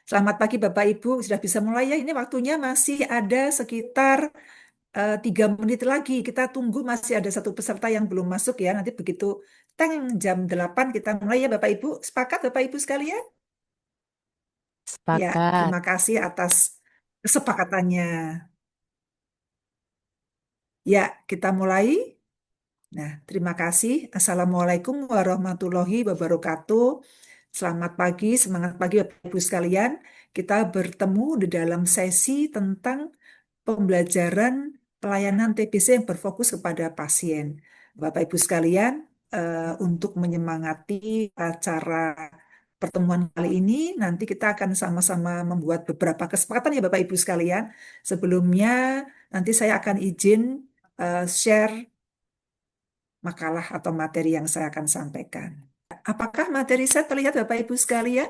Selamat pagi Bapak Ibu, sudah bisa mulai ya. Ini waktunya masih ada sekitar 3 menit lagi. Kita tunggu masih ada satu peserta yang belum masuk ya. Nanti begitu teng jam 8 kita mulai ya Bapak Ibu. Sepakat Bapak Ibu sekalian? Ya, Sepakat. terima kasih atas kesepakatannya. Ya, kita mulai. Nah, terima kasih. Assalamualaikum warahmatullahi wabarakatuh. Selamat pagi, semangat pagi Bapak Ibu sekalian. Kita bertemu di dalam sesi tentang pembelajaran pelayanan TBC yang berfokus kepada pasien. Bapak Ibu sekalian, untuk menyemangati acara pertemuan kali ini, nanti kita akan sama-sama membuat beberapa kesepakatan ya Bapak Ibu sekalian. Sebelumnya, nanti saya akan izin share makalah atau materi yang saya akan sampaikan. Apakah materi saya terlihat Bapak Ibu sekalian?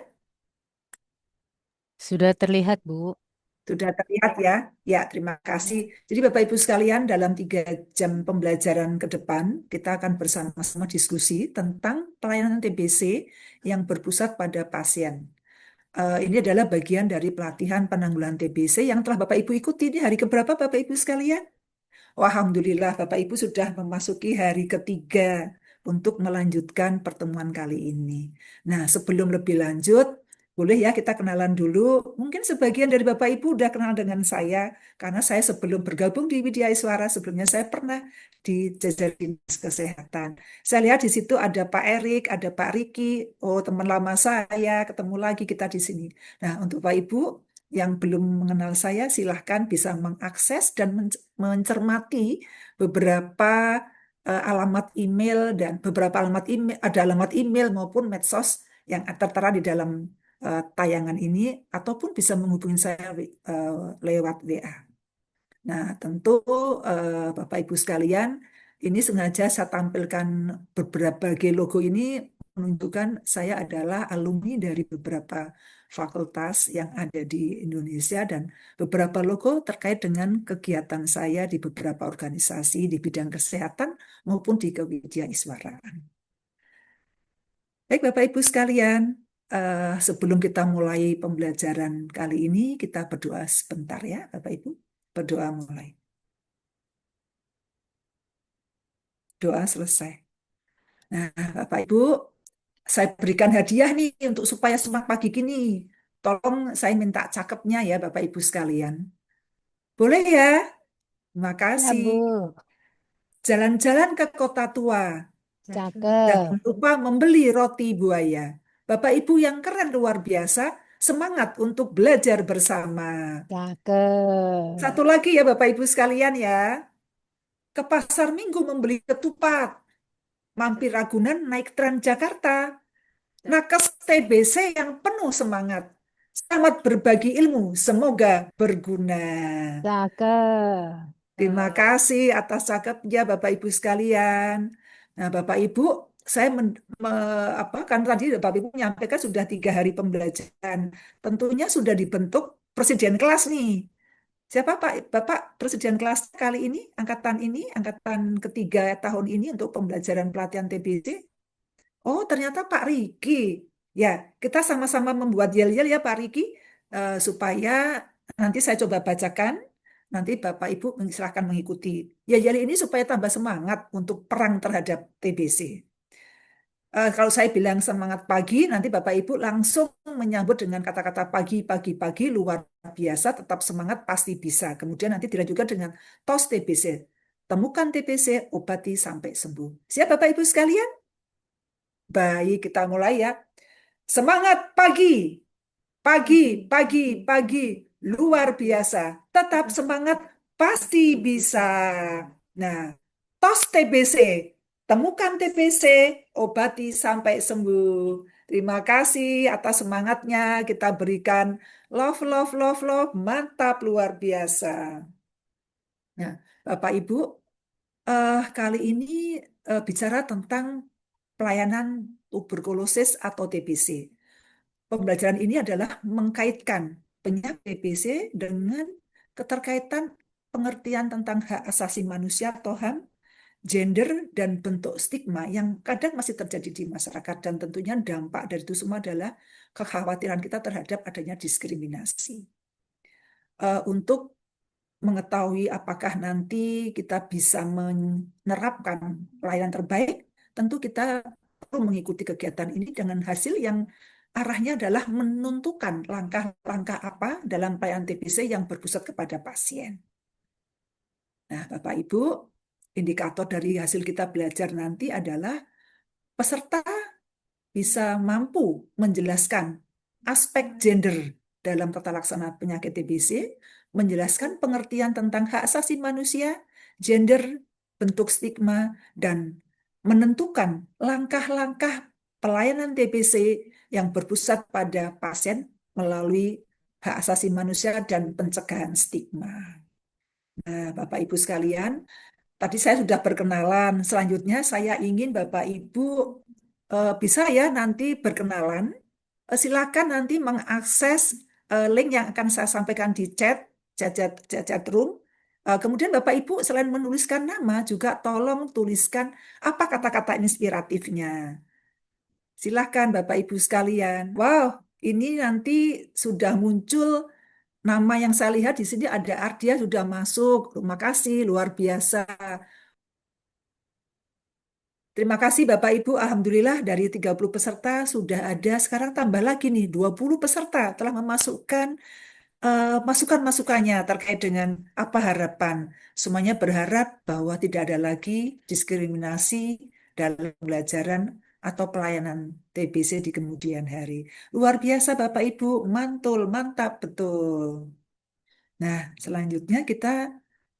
Sudah terlihat, Bu. Sudah terlihat ya? Ya, terima kasih. Jadi Bapak Ibu sekalian, dalam 3 jam pembelajaran ke depan, kita akan bersama-sama diskusi tentang pelayanan TBC yang berpusat pada pasien. Ini adalah bagian dari pelatihan penanggulangan TBC yang telah Bapak Ibu ikuti. Ini hari keberapa Bapak Ibu sekalian? Wah, Alhamdulillah Bapak Ibu sudah memasuki hari ketiga untuk melanjutkan pertemuan kali ini. Nah, sebelum lebih lanjut, boleh ya kita kenalan dulu. Mungkin sebagian dari Bapak Ibu udah kenal dengan saya, karena saya sebelum bergabung di Widya Iswara, sebelumnya saya pernah di jajaran dinas kesehatan. Saya lihat di situ ada Pak Erik, ada Pak Riki, oh teman lama saya, ketemu lagi kita di sini. Nah, untuk Bapak Ibu, yang belum mengenal saya, silahkan bisa mengakses dan mencermati beberapa alamat email dan beberapa alamat email, ada alamat email maupun medsos yang tertera di dalam tayangan ini, ataupun bisa menghubungi saya lewat WA. Nah, tentu Bapak Ibu sekalian, ini sengaja saya tampilkan beberapa logo ini menunjukkan saya adalah alumni dari beberapa fakultas yang ada di Indonesia dan beberapa logo terkait dengan kegiatan saya di beberapa organisasi di bidang kesehatan maupun di kewidyaiswaraan. Baik Bapak Ibu sekalian, sebelum kita mulai pembelajaran kali ini, kita berdoa sebentar ya Bapak Ibu. Berdoa mulai. Doa selesai. Nah, Bapak Ibu, saya berikan hadiah nih untuk supaya semangat pagi gini. Tolong saya minta cakepnya ya Bapak Ibu sekalian. Boleh ya? Terima Ya, kasih. Bu. Jalan-jalan ke kota tua. Cakep. Jangan lupa membeli roti buaya. Bapak Ibu yang keren luar biasa, semangat untuk belajar bersama. Cakep. Satu lagi ya Bapak Ibu sekalian ya. Ke pasar Minggu membeli ketupat. Mampir Ragunan naik Transjakarta. Nakes TBC yang penuh semangat. Selamat berbagi ilmu, semoga berguna. Cakep. Terima kasih atas cakepnya Bapak Ibu sekalian. Nah, Bapak Ibu, saya apa kan tadi Bapak Ibu menyampaikan sudah 3 hari pembelajaran. Tentunya sudah dibentuk presiden kelas nih. Siapa Pak? Bapak presiden kelas kali ini, angkatan ketiga tahun ini untuk pembelajaran pelatihan TBC. Oh, ternyata Pak Riki. Ya, kita sama-sama membuat yel-yel ya Pak Riki, supaya nanti saya coba bacakan, nanti Bapak Ibu silahkan mengikuti. Yel-yel ini supaya tambah semangat untuk perang terhadap TBC. Kalau saya bilang semangat pagi, nanti Bapak Ibu langsung menyambut dengan kata-kata pagi, pagi, pagi, luar biasa, tetap semangat, pasti bisa. Kemudian nanti dilanjutkan dengan tos TBC. Temukan TBC, obati sampai sembuh. Siap Bapak Ibu sekalian? Baik, kita mulai ya. Semangat pagi, pagi, pagi, pagi, luar biasa. Tetap semangat, pasti bisa. Nah, tos TBC, temukan TBC, obati sampai sembuh. Terima kasih atas semangatnya. Kita berikan love, love, love, love. Mantap, luar biasa. Nah, Bapak Ibu, kali ini bicara tentang pelayanan tuberkulosis atau TBC. Pembelajaran ini adalah mengkaitkan penyakit TBC dengan keterkaitan pengertian tentang hak asasi manusia atau HAM gender dan bentuk stigma yang kadang masih terjadi di masyarakat, dan tentunya dampak dari itu semua adalah kekhawatiran kita terhadap adanya diskriminasi. Untuk mengetahui apakah nanti kita bisa menerapkan pelayanan terbaik, tentu kita perlu mengikuti kegiatan ini dengan hasil yang arahnya adalah menentukan langkah-langkah apa dalam pelayanan TBC yang berpusat kepada pasien. Nah, Bapak Ibu, indikator dari hasil kita belajar nanti adalah peserta bisa mampu menjelaskan aspek gender dalam tata laksana penyakit TBC, menjelaskan pengertian tentang hak asasi manusia, gender, bentuk stigma, dan menentukan langkah-langkah pelayanan TBC yang berpusat pada pasien melalui hak asasi manusia dan pencegahan stigma. Nah, Bapak Ibu sekalian, tadi saya sudah perkenalan. Selanjutnya saya ingin Bapak Ibu bisa ya nanti berkenalan. Silakan nanti mengakses link yang akan saya sampaikan di chat room. Kemudian Bapak Ibu selain menuliskan nama juga tolong tuliskan apa kata-kata inspiratifnya. Silakan Bapak Ibu sekalian. Wow, ini nanti sudah muncul nama yang saya lihat di sini, ada Ardia sudah masuk. Terima kasih, luar biasa. Terima kasih Bapak Ibu, Alhamdulillah dari 30 peserta sudah ada, sekarang tambah lagi nih, 20 peserta telah memasukkan masukan-masukannya terkait dengan apa harapan. Semuanya berharap bahwa tidak ada lagi diskriminasi dalam pembelajaran atau pelayanan TBC di kemudian hari. Luar biasa Bapak Ibu, mantul, mantap, betul. Nah, selanjutnya kita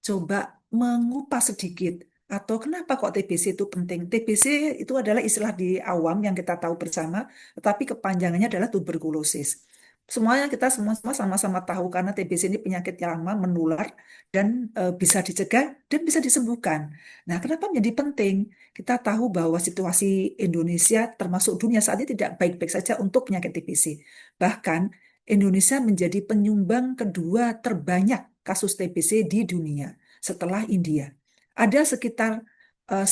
coba mengupas sedikit atau kenapa kok TBC itu penting. TBC itu adalah istilah di awam yang kita tahu bersama, tetapi kepanjangannya adalah tuberkulosis. Semuanya kita semua sama-sama tahu karena TBC ini penyakit yang lama menular dan bisa dicegah dan bisa disembuhkan. Nah, kenapa menjadi penting? Kita tahu bahwa situasi Indonesia termasuk dunia saat ini tidak baik-baik saja untuk penyakit TBC. Bahkan Indonesia menjadi penyumbang kedua terbanyak kasus TBC di dunia setelah India. Ada sekitar 1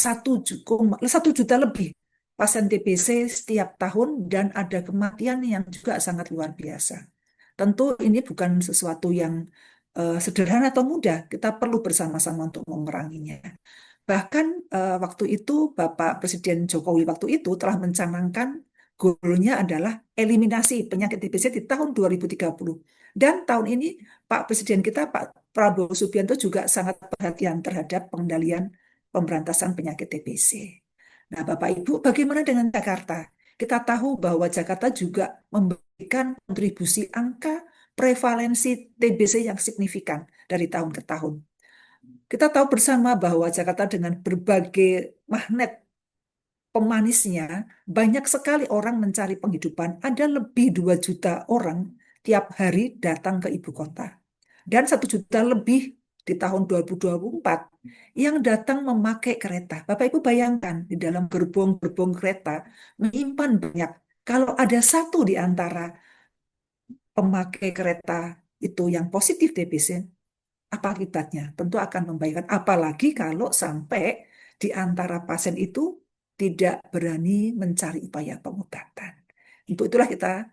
juta lebih pasien TBC setiap tahun dan ada kematian yang juga sangat luar biasa. Tentu ini bukan sesuatu yang sederhana atau mudah. Kita perlu bersama-sama untuk memeranginya. Bahkan waktu itu Bapak Presiden Jokowi waktu itu telah mencanangkan goalnya adalah eliminasi penyakit TBC di tahun 2030. Dan tahun ini Pak Presiden kita Pak Prabowo Subianto juga sangat perhatian terhadap pengendalian pemberantasan penyakit TBC. Nah, Bapak Ibu, bagaimana dengan Jakarta? Kita tahu bahwa Jakarta juga memberikan kontribusi angka prevalensi TBC yang signifikan dari tahun ke tahun. Kita tahu bersama bahwa Jakarta dengan berbagai magnet pemanisnya, banyak sekali orang mencari penghidupan. Ada lebih 2 juta orang tiap hari datang ke ibu kota. Dan 1 juta lebih di tahun 2024 yang datang memakai kereta. Bapak Ibu bayangkan, di dalam gerbong-gerbong kereta menyimpan banyak. Kalau ada satu di antara pemakai kereta itu yang positif TBC, apa akibatnya? Tentu akan membahayakan. Apalagi kalau sampai di antara pasien itu tidak berani mencari upaya pengobatan. Untuk itulah kita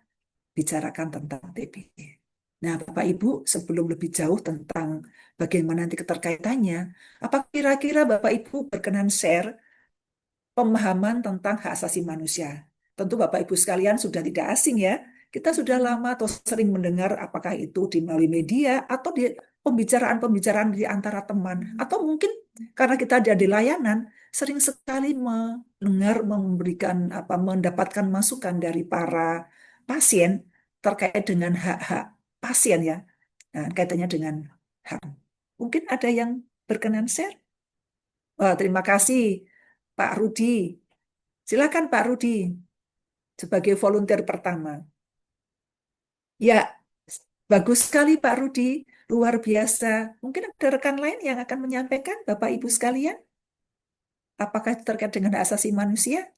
bicarakan tentang TBC. Nah, Bapak Ibu, sebelum lebih jauh tentang bagaimana nanti keterkaitannya, apa kira-kira Bapak Ibu berkenan share pemahaman tentang hak asasi manusia? Tentu Bapak Ibu sekalian sudah tidak asing ya. Kita sudah lama atau sering mendengar apakah itu di melalui media atau di pembicaraan-pembicaraan di antara teman. Atau mungkin karena kita ada di layanan, sering sekali mendengar, memberikan apa, mendapatkan masukan dari para pasien terkait dengan hak-hak pasien ya. Nah, kaitannya dengan HAM. Mungkin ada yang berkenan share? Wah, terima kasih Pak Rudi. Silakan Pak Rudi sebagai volunteer pertama. Ya, bagus sekali Pak Rudi, luar biasa. Mungkin ada rekan lain yang akan menyampaikan, Bapak Ibu sekalian, apakah itu terkait dengan hak asasi manusia?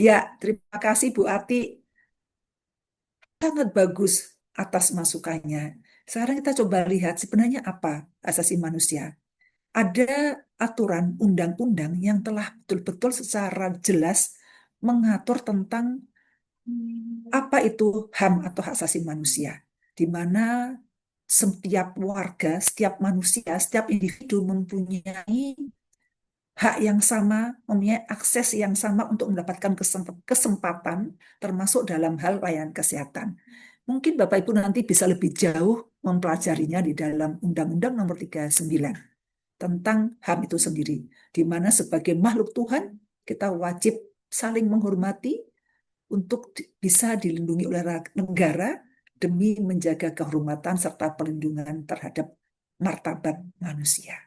Ya, terima kasih Bu Ati, sangat bagus atas masukannya. Sekarang kita coba lihat sebenarnya apa hak asasi manusia. ada aturan undang-undang yang telah betul-betul secara jelas mengatur tentang apa itu HAM atau hak asasi manusia, di mana setiap warga, setiap manusia, setiap individu mempunyai hak yang sama, mempunyai akses yang sama untuk mendapatkan kesempatan, termasuk dalam hal layanan kesehatan. Mungkin Bapak Ibu nanti bisa lebih jauh mempelajarinya di dalam Undang-Undang Nomor 39 tentang HAM itu sendiri, di mana sebagai makhluk Tuhan kita wajib saling menghormati untuk bisa dilindungi oleh negara demi menjaga kehormatan serta perlindungan terhadap martabat manusia.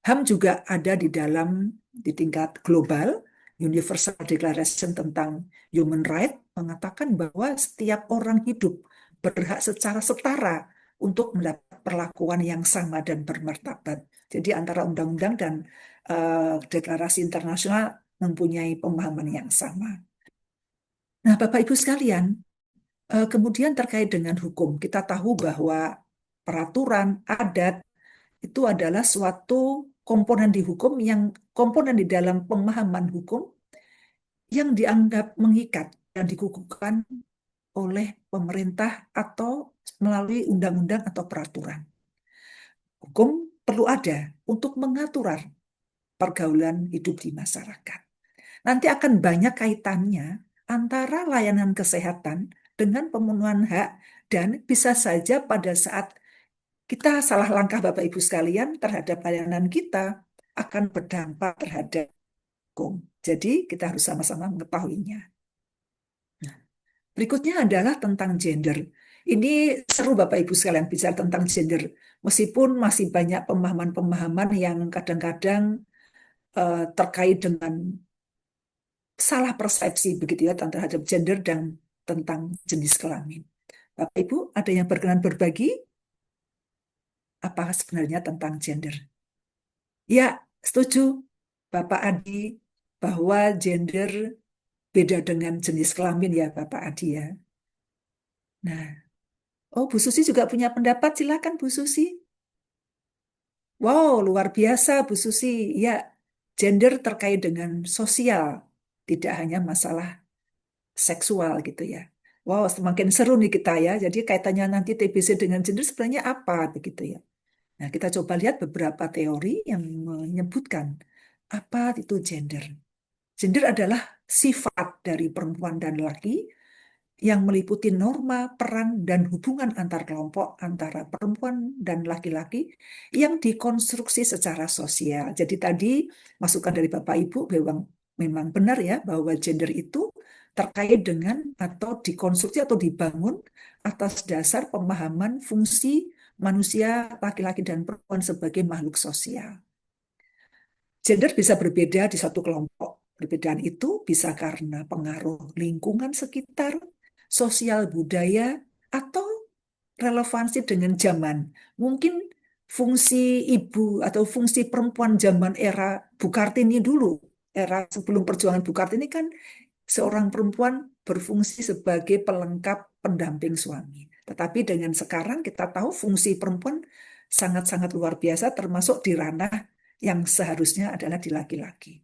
HAM juga ada di dalam di tingkat global, Universal Declaration tentang Human Rights mengatakan bahwa setiap orang hidup berhak secara setara untuk mendapat perlakuan yang sama dan bermartabat. Jadi antara undang-undang dan deklarasi internasional mempunyai pemahaman yang sama. Nah, Bapak Ibu sekalian, kemudian terkait dengan hukum, kita tahu bahwa peraturan adat itu adalah suatu komponen di hukum yang komponen di dalam pemahaman hukum yang dianggap mengikat dan dikukuhkan oleh pemerintah atau melalui undang-undang atau peraturan. Hukum perlu ada untuk mengatur pergaulan hidup di masyarakat. Nanti akan banyak kaitannya antara layanan kesehatan dengan pemenuhan hak dan bisa saja pada saat kita salah langkah Bapak Ibu sekalian terhadap layanan kita akan berdampak terhadap hukum. Jadi kita harus sama-sama mengetahuinya. Nah, berikutnya adalah tentang gender. Ini seru Bapak Ibu sekalian bicara tentang gender. Meskipun masih banyak pemahaman-pemahaman yang kadang-kadang terkait dengan salah persepsi begitu ya terhadap gender dan tentang jenis kelamin. Bapak Ibu ada yang berkenan berbagi apa sebenarnya tentang gender? Ya, setuju Bapak Adi bahwa gender beda dengan jenis kelamin ya Bapak Adi ya. Nah, oh Bu Susi juga punya pendapat, silakan Bu Susi. Wow, luar biasa Bu Susi. Ya, gender terkait dengan sosial, tidak hanya masalah seksual gitu ya. Wow, semakin seru nih kita ya. Jadi kaitannya nanti TBC dengan gender sebenarnya apa begitu ya. Nah, kita coba lihat beberapa teori yang menyebutkan apa itu gender. Gender adalah sifat dari perempuan dan laki yang meliputi norma, peran, dan hubungan antar kelompok antara perempuan dan laki-laki yang dikonstruksi secara sosial. Jadi tadi masukan dari Bapak Ibu memang benar ya bahwa gender itu terkait dengan atau dikonstruksi atau dibangun atas dasar pemahaman fungsi manusia laki-laki dan perempuan sebagai makhluk sosial. Gender bisa berbeda di satu kelompok. Perbedaan itu bisa karena pengaruh lingkungan sekitar, sosial budaya, atau relevansi dengan zaman. Mungkin fungsi ibu atau fungsi perempuan zaman era Bu Kartini dulu, era sebelum perjuangan Bu Kartini kan seorang perempuan berfungsi sebagai pelengkap pendamping suami. Tetapi dengan sekarang kita tahu fungsi perempuan sangat-sangat luar biasa termasuk di ranah yang seharusnya adalah di laki-laki.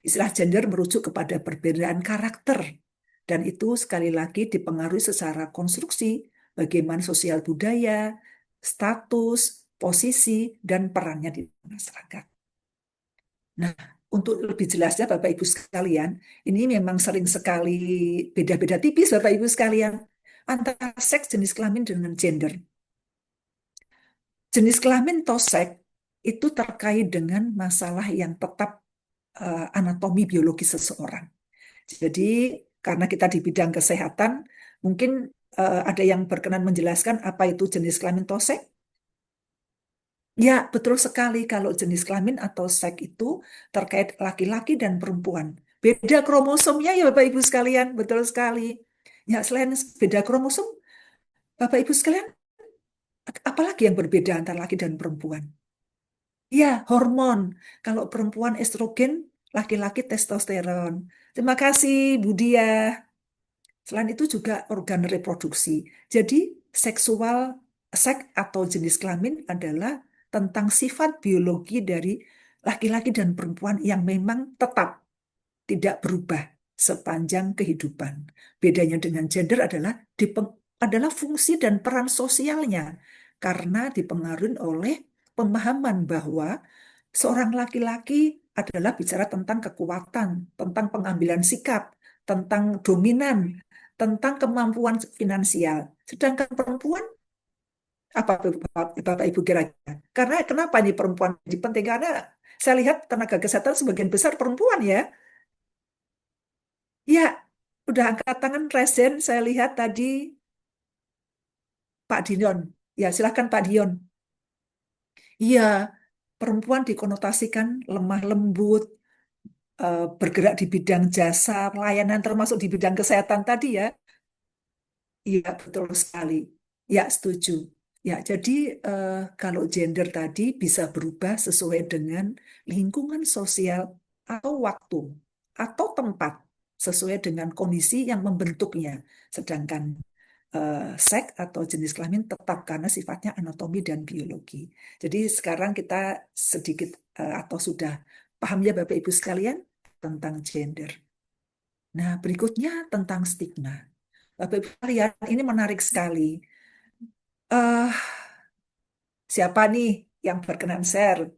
Istilah gender merujuk kepada perbedaan karakter dan itu sekali lagi dipengaruhi secara konstruksi bagaimana sosial budaya, status, posisi, dan perannya di masyarakat. Nah, untuk lebih jelasnya Bapak Ibu sekalian, ini memang sering sekali beda-beda tipis Bapak Ibu sekalian antara seks jenis kelamin dengan gender. Jenis kelamin atau seks itu terkait dengan masalah yang tetap anatomi biologi seseorang. Jadi karena kita di bidang kesehatan, mungkin ada yang berkenan menjelaskan apa itu jenis kelamin atau seks? Ya, betul sekali kalau jenis kelamin atau seks itu terkait laki-laki dan perempuan. Beda kromosomnya ya Bapak Ibu sekalian, betul sekali. Ya, selain beda kromosom, Bapak Ibu sekalian, apalagi yang berbeda antara laki dan perempuan? Ya, hormon. Kalau perempuan estrogen, laki-laki testosteron. Terima kasih, Bu Dia. Selain itu juga organ reproduksi. Jadi, seks atau jenis kelamin adalah tentang sifat biologi dari laki-laki dan perempuan yang memang tetap tidak berubah sepanjang kehidupan. Bedanya dengan gender adalah fungsi dan peran sosialnya karena dipengaruhi oleh pemahaman bahwa seorang laki-laki adalah bicara tentang kekuatan, tentang pengambilan sikap, tentang dominan, tentang kemampuan finansial. Sedangkan perempuan, apa Bapak Ibu kira-kira? Karena kenapa ini perempuan jadi penting? Karena saya lihat tenaga kesehatan sebagian besar perempuan ya. Ya, udah angkat tangan resen. Saya lihat tadi Pak Dion. Ya, silakan Pak Dion. Iya, perempuan dikonotasikan lemah lembut, bergerak di bidang jasa, pelayanan, termasuk di bidang kesehatan tadi ya. Iya, betul sekali. Ya, setuju. Ya, jadi kalau gender tadi bisa berubah sesuai dengan lingkungan sosial atau waktu atau tempat sesuai dengan kondisi yang membentuknya. Sedangkan seks atau jenis kelamin tetap karena sifatnya anatomi dan biologi. Jadi sekarang kita sedikit atau sudah paham ya Bapak Ibu sekalian tentang gender. Nah, berikutnya tentang stigma. Bapak Ibu lihat ini menarik sekali. eh Siapa nih yang berkenan share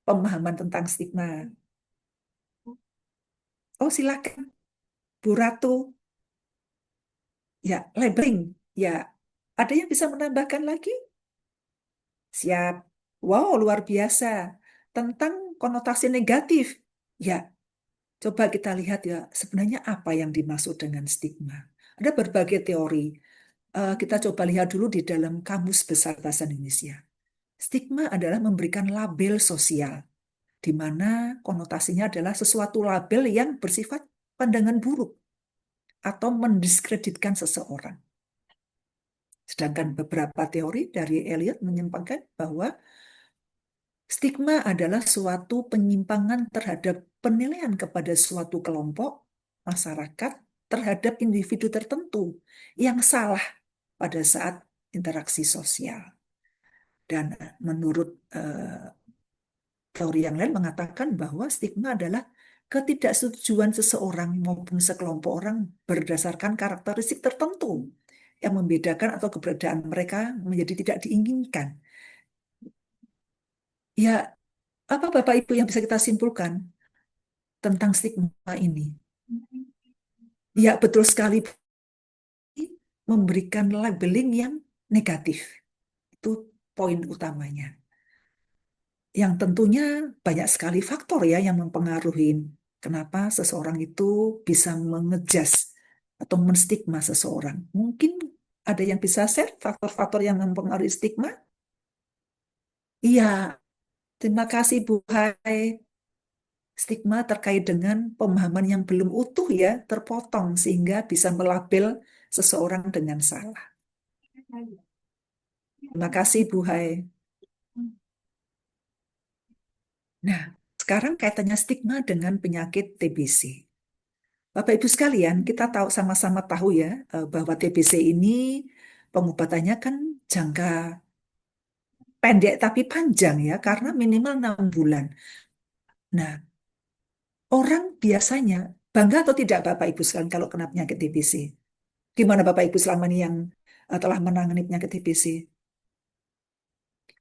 pemahaman tentang stigma? Oh, silakan Bu Ratu. Ya, labeling. Ya, ada yang bisa menambahkan lagi? Siap. Wow, luar biasa. Tentang konotasi negatif. Ya, coba kita lihat ya, sebenarnya apa yang dimaksud dengan stigma. Ada berbagai teori. Kita coba lihat dulu di dalam Kamus Besar Bahasa Indonesia. Stigma adalah memberikan label sosial, di mana konotasinya adalah sesuatu label yang bersifat pandangan buruk atau mendiskreditkan seseorang. Sedangkan beberapa teori dari Eliot menyimpangkan bahwa stigma adalah suatu penyimpangan terhadap penilaian kepada suatu kelompok masyarakat terhadap individu tertentu yang salah pada saat interaksi sosial. Dan menurut teori yang lain mengatakan bahwa stigma adalah ketidaksetujuan seseorang maupun sekelompok orang berdasarkan karakteristik tertentu yang membedakan atau keberadaan mereka menjadi tidak diinginkan. Ya, apa Bapak Ibu yang bisa kita simpulkan tentang stigma ini? Ya, betul sekali, memberikan labeling yang negatif. Itu poin utamanya. Yang tentunya banyak sekali faktor ya yang mempengaruhi kenapa seseorang itu bisa mengejas atau menstigma seseorang. Mungkin ada yang bisa share faktor-faktor yang mempengaruhi stigma? Iya, terima kasih Bu Hai. Stigma terkait dengan pemahaman yang belum utuh ya, terpotong sehingga bisa melabel seseorang dengan salah. Terima kasih Bu Hai. Nah, sekarang kaitannya stigma dengan penyakit TBC. Bapak Ibu sekalian, kita tahu sama-sama tahu ya bahwa TBC ini pengobatannya kan jangka pendek tapi panjang ya karena minimal 6 bulan. Nah, orang biasanya bangga atau tidak Bapak Ibu sekalian kalau kena penyakit TBC? Gimana Bapak Ibu selama ini yang telah menangani penyakit TBC?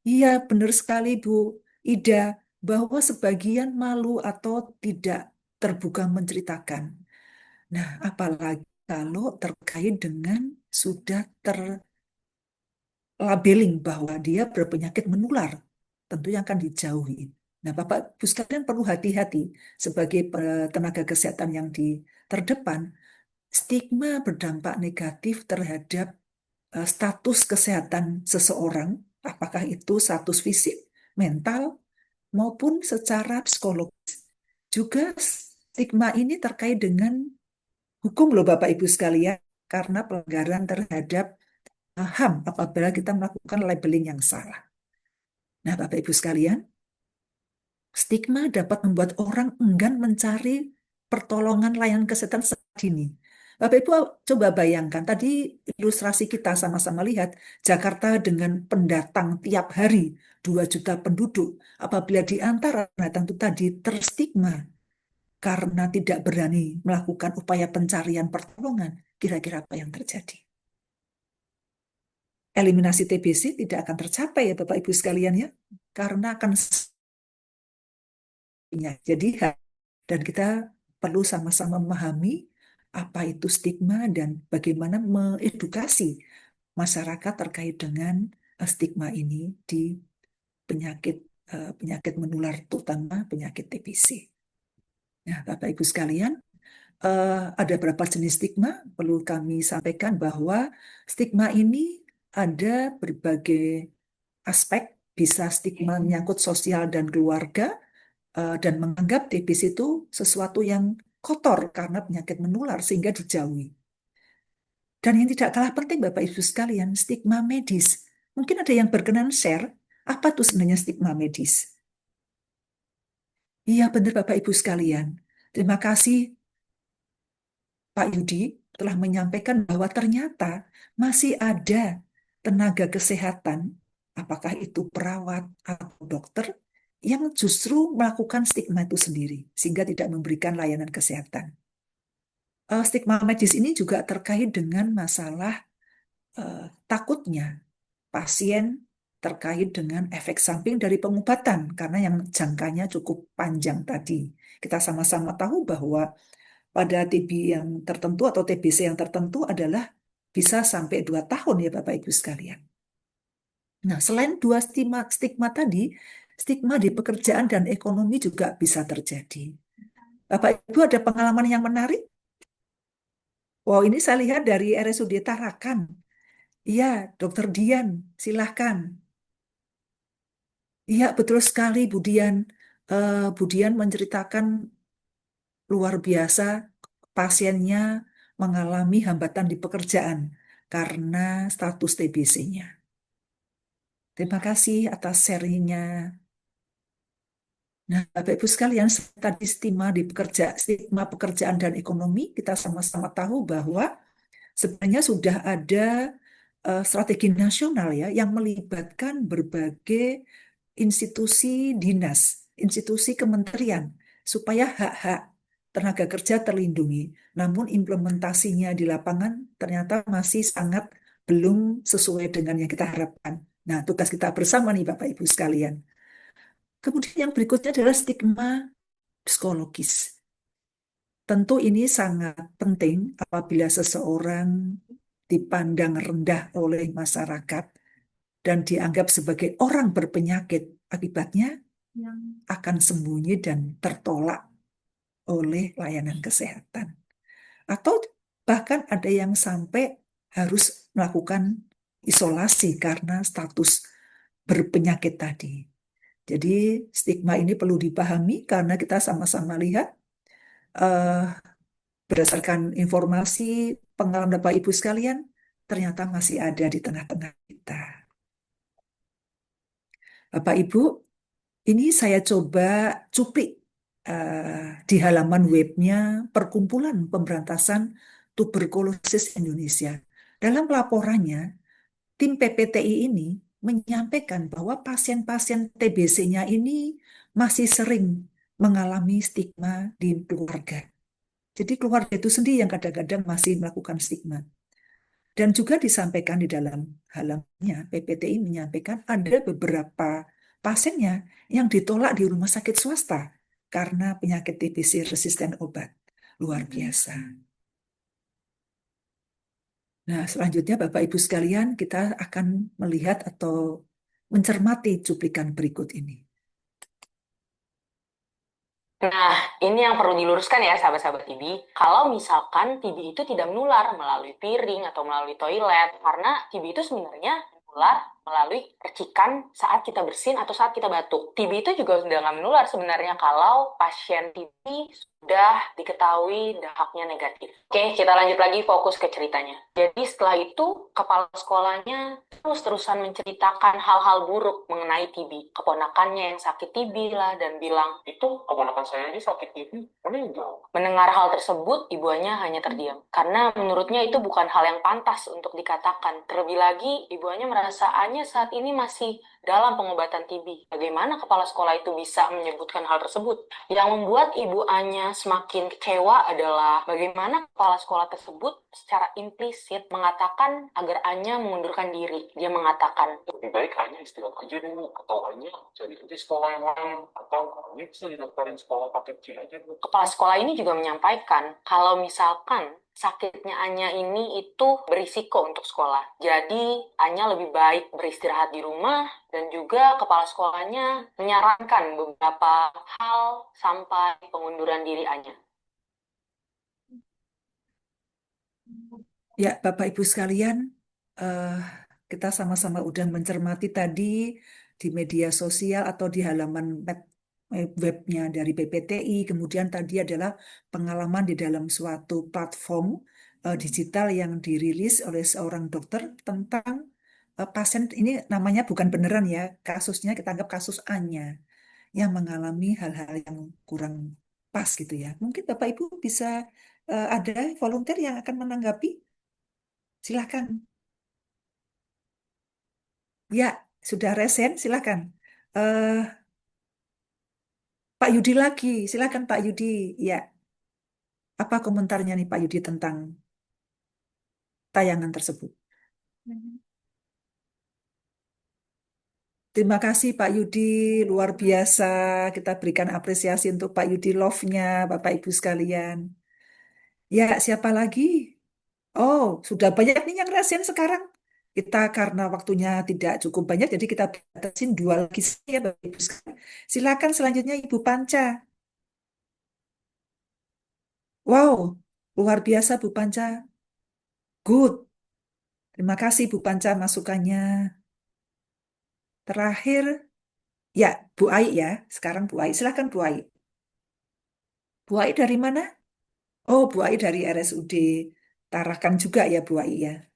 Iya, benar sekali Bu Ida bahwa sebagian malu atau tidak terbuka menceritakan. Nah, apalagi kalau terkait dengan sudah terlabeling bahwa dia berpenyakit menular, tentunya akan dijauhi. Nah, Bapak Ibu sekalian perlu hati-hati sebagai tenaga kesehatan yang di terdepan, stigma berdampak negatif terhadap status kesehatan seseorang, apakah itu status fisik, mental, maupun secara psikologis. Juga stigma ini terkait dengan hukum loh Bapak Ibu sekalian, karena pelanggaran terhadap HAM apabila kita melakukan labeling yang salah. Nah Bapak Ibu sekalian, stigma dapat membuat orang enggan mencari pertolongan layanan kesehatan saat ini. Bapak Ibu coba bayangkan, tadi ilustrasi kita sama-sama lihat Jakarta dengan pendatang tiap hari 2 juta penduduk. Apabila di antara pendatang itu tadi terstigma karena tidak berani melakukan upaya pencarian pertolongan, kira-kira apa yang terjadi? Eliminasi TBC tidak akan tercapai ya Bapak Ibu sekalian ya, karena akan jadi dan kita perlu sama-sama memahami apa itu stigma dan bagaimana mengedukasi masyarakat terkait dengan stigma ini di penyakit penyakit menular terutama penyakit TBC. Nah, Bapak Ibu sekalian, ada berapa jenis stigma? Perlu kami sampaikan bahwa stigma ini ada berbagai aspek, bisa stigma menyangkut sosial dan keluarga, dan menganggap TBC itu sesuatu yang kotor karena penyakit menular sehingga dijauhi. Dan yang tidak kalah penting Bapak Ibu sekalian, stigma medis. Mungkin ada yang berkenan share, apa tuh sebenarnya stigma medis? Iya benar Bapak Ibu sekalian. Terima kasih Pak Yudi telah menyampaikan bahwa ternyata masih ada tenaga kesehatan, apakah itu perawat atau dokter, yang justru melakukan stigma itu sendiri, sehingga tidak memberikan layanan kesehatan. Stigma medis ini juga terkait dengan masalah takutnya pasien terkait dengan efek samping dari pengobatan, karena yang jangkanya cukup panjang tadi. Kita sama-sama tahu bahwa pada TB yang tertentu atau TBC yang tertentu adalah bisa sampai 2 tahun ya Bapak Ibu sekalian. Nah, selain dua stigma tadi, stigma di pekerjaan dan ekonomi juga bisa terjadi. Bapak Ibu ada pengalaman yang menarik? Wow, ini saya lihat dari RSUD Tarakan. Iya, Dokter Dian, silahkan. Iya, betul sekali Bu Dian. Bu Dian menceritakan luar biasa pasiennya mengalami hambatan di pekerjaan karena status TBC-nya. Terima kasih atas sharingnya. Nah, Bapak Ibu sekalian, tadi stigma pekerjaan dan ekonomi, kita sama-sama tahu bahwa sebenarnya sudah ada strategi nasional ya yang melibatkan berbagai institusi dinas, institusi kementerian supaya hak-hak tenaga kerja terlindungi. Namun implementasinya di lapangan ternyata masih sangat belum sesuai dengan yang kita harapkan. Nah, tugas kita bersama nih Bapak Ibu sekalian. Kemudian yang berikutnya adalah stigma psikologis. Tentu ini sangat penting apabila seseorang dipandang rendah oleh masyarakat dan dianggap sebagai orang berpenyakit. Akibatnya akan sembunyi dan tertolak oleh layanan kesehatan. Atau bahkan ada yang sampai harus melakukan isolasi karena status berpenyakit tadi. Jadi stigma ini perlu dipahami karena kita sama-sama lihat eh, berdasarkan informasi pengalaman Bapak Ibu sekalian, ternyata masih ada di tengah-tengah kita. Bapak Ibu, ini saya coba cuplik di halaman webnya Perkumpulan Pemberantasan Tuberkulosis Indonesia. Dalam laporannya, tim PPTI ini menyampaikan bahwa pasien-pasien TBC-nya ini masih sering mengalami stigma di keluarga. Jadi keluarga itu sendiri yang kadang-kadang masih melakukan stigma. Dan juga disampaikan di dalam halamannya, PPTI menyampaikan ada beberapa pasiennya yang ditolak di rumah sakit swasta karena penyakit TBC resisten obat. Luar biasa. Nah, selanjutnya Bapak Ibu sekalian, kita akan melihat atau mencermati cuplikan berikut ini. Nah, ini yang perlu diluruskan ya sahabat-sahabat TB. Kalau misalkan TB itu tidak menular melalui piring atau melalui toilet, karena TB itu sebenarnya menular melalui percikan saat kita bersin atau saat kita batuk. TB itu juga sudah nggak menular sebenarnya kalau pasien TB udah diketahui dampaknya negatif. Oke, kita lanjut lagi fokus ke ceritanya. Jadi setelah itu, kepala sekolahnya terus-terusan menceritakan hal-hal buruk mengenai TB. Keponakannya yang sakit TB lah dan bilang, itu keponakan saya aja sakit TB, meninggal. Mendengar hal tersebut, ibuanya hanya terdiam. Karena menurutnya itu bukan hal yang pantas untuk dikatakan. Terlebih lagi, ibuanya merasa Anya saat ini masih dalam pengobatan TB. Bagaimana kepala sekolah itu bisa menyebutkan hal tersebut? Yang membuat Ibu Anya semakin kecewa adalah bagaimana kepala sekolah tersebut secara implisit mengatakan agar Anya mengundurkan diri. Dia mengatakan, lebih baik Anya istirahat aja dulu, atau Anya cari aja sekolah yang lain, atau Anya bisa didaftarin sekolah paket C aja dulu. Kepala sekolah ini juga menyampaikan kalau misalkan sakitnya Anya ini itu berisiko untuk sekolah. Jadi Anya lebih baik beristirahat di rumah dan juga kepala sekolahnya menyarankan beberapa hal sampai pengunduran diri Anya. Ya, Bapak Ibu sekalian, eh, kita sama-sama udah mencermati tadi di media sosial atau di halaman webnya dari PPTI. Kemudian tadi adalah pengalaman di dalam suatu platform digital yang dirilis oleh seorang dokter tentang pasien ini namanya bukan beneran ya, kasusnya kita anggap kasus Anya yang mengalami hal-hal yang kurang pas gitu ya. Mungkin Bapak Ibu bisa ada volunteer yang akan menanggapi. Silakan. Ya, sudah resen, silakan. Eh, Pak Yudi lagi, silakan Pak Yudi. Ya, apa komentarnya nih Pak Yudi tentang tayangan tersebut? Terima kasih Pak Yudi, luar biasa. Kita berikan apresiasi untuk Pak Yudi love-nya, Bapak Ibu sekalian. Ya, siapa lagi? Oh, sudah banyak nih yang resen sekarang. Kita karena waktunya tidak cukup banyak, jadi kita batasin dua lagi saja, Bapak Ibu sekalian. Silakan selanjutnya Ibu Panca. Wow, luar biasa Bu Panca. Good. Terima kasih Bu Panca masukannya. Terakhir, ya Bu Ai ya. Sekarang Bu Ai. Silakan Bu Ai. Bu Ai dari mana? Oh, Bu Ai dari RSUD Tarakan juga ya Bu Ai ya.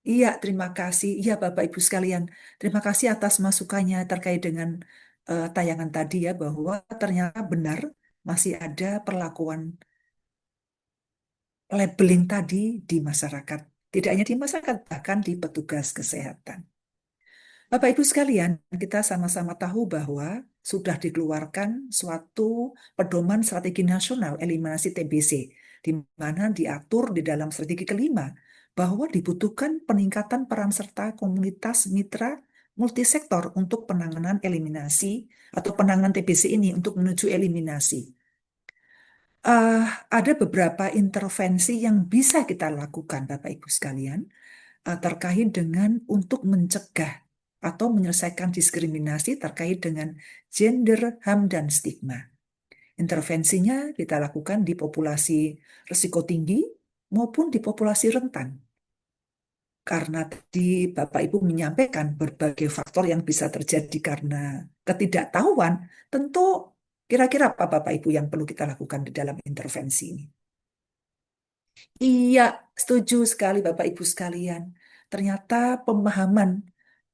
Iya, terima kasih. Iya Bapak Ibu sekalian. Terima kasih atas masukannya terkait dengan tayangan tadi ya bahwa ternyata benar masih ada perlakuan labeling tadi di masyarakat. Tidak hanya di masyarakat, bahkan di petugas kesehatan. Bapak Ibu sekalian, kita sama-sama tahu bahwa sudah dikeluarkan suatu pedoman strategi nasional eliminasi TBC, di mana diatur di dalam strategi kelima bahwa dibutuhkan peningkatan peran serta komunitas mitra multisektor untuk penanganan eliminasi atau penanganan TBC ini untuk menuju eliminasi. Eh, ada beberapa intervensi yang bisa kita lakukan, Bapak Ibu sekalian, terkait dengan untuk mencegah atau menyelesaikan diskriminasi terkait dengan gender, HAM, dan stigma. Intervensinya kita lakukan di populasi risiko tinggi maupun di populasi rentan. Karena tadi Bapak Ibu menyampaikan berbagai faktor yang bisa terjadi karena ketidaktahuan, tentu kira-kira apa Bapak Ibu yang perlu kita lakukan di dalam intervensi ini? Iya, setuju sekali Bapak Ibu sekalian. Ternyata pemahaman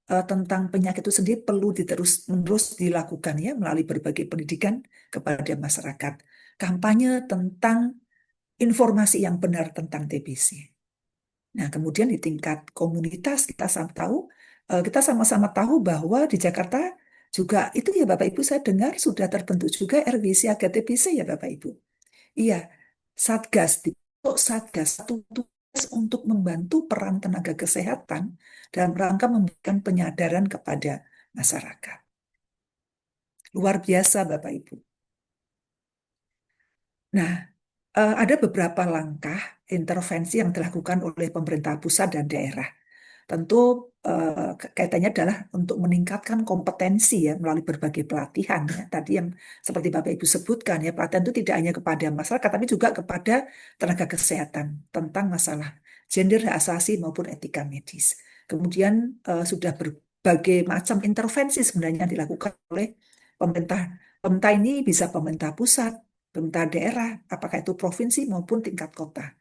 tentang penyakit itu sendiri perlu menerus dilakukan ya melalui berbagai pendidikan kepada masyarakat. Kampanye tentang informasi yang benar tentang TBC. Nah, kemudian di tingkat komunitas kita sama-sama tahu bahwa di Jakarta juga itu ya Bapak Ibu saya dengar sudah terbentuk juga RW Siaga TBC ya Bapak Ibu. Iya, Satgas, dibentuk Satgas, satu tugas untuk membantu peran tenaga kesehatan dalam rangka memberikan penyadaran kepada masyarakat. Luar biasa, Bapak Ibu. Nah, ada beberapa langkah intervensi yang dilakukan oleh pemerintah pusat dan daerah. Tentu kaitannya adalah untuk meningkatkan kompetensi ya melalui berbagai pelatihan ya. Tadi yang seperti Bapak Ibu sebutkan ya pelatihan itu tidak hanya kepada masyarakat tapi juga kepada tenaga kesehatan tentang masalah gender hak asasi maupun etika medis. Kemudian sudah berbagai macam intervensi sebenarnya dilakukan oleh pemerintah. Pemerintah ini bisa pemerintah pusat, pemerintah daerah, apakah itu provinsi maupun tingkat kota,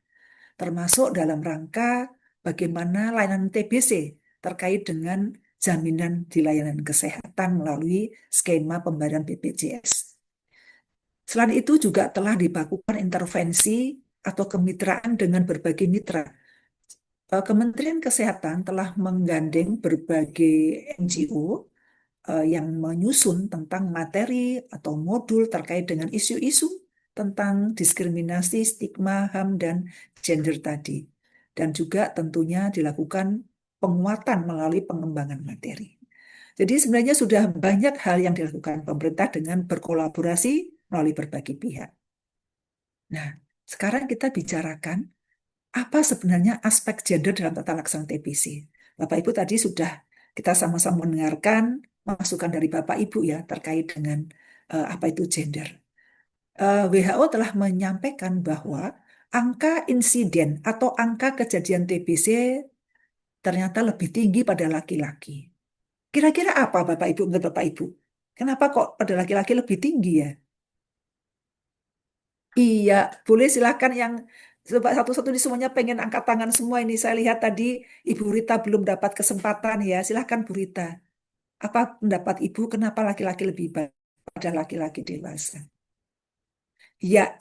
termasuk dalam rangka bagaimana layanan TBC terkait dengan jaminan di layanan kesehatan melalui skema pembayaran BPJS. Selain itu juga telah dilakukan intervensi atau kemitraan dengan berbagai mitra. Kementerian Kesehatan telah menggandeng berbagai NGO yang menyusun tentang materi atau modul terkait dengan isu-isu tentang diskriminasi, stigma, HAM, dan gender tadi. Dan juga tentunya dilakukan penguatan melalui pengembangan materi. Jadi sebenarnya sudah banyak hal yang dilakukan pemerintah dengan berkolaborasi melalui berbagai pihak. Nah, sekarang kita bicarakan apa sebenarnya aspek gender dalam tata laksana TBC. Bapak Ibu tadi sudah kita sama-sama mendengarkan masukan dari Bapak Ibu ya terkait dengan apa itu gender. WHO telah menyampaikan bahwa angka insiden atau angka kejadian TBC ternyata lebih tinggi pada laki-laki. Kira-kira apa Bapak Ibu menurut Bapak Ibu? Kenapa kok pada laki-laki lebih tinggi ya? Iya, boleh silakan yang coba satu-satu di semuanya pengen angkat tangan semua ini. Saya lihat tadi Ibu Rita belum dapat kesempatan ya. Silakan Bu Rita. Apa pendapat Ibu kenapa laki-laki lebih baik pada laki-laki dewasa? Ya,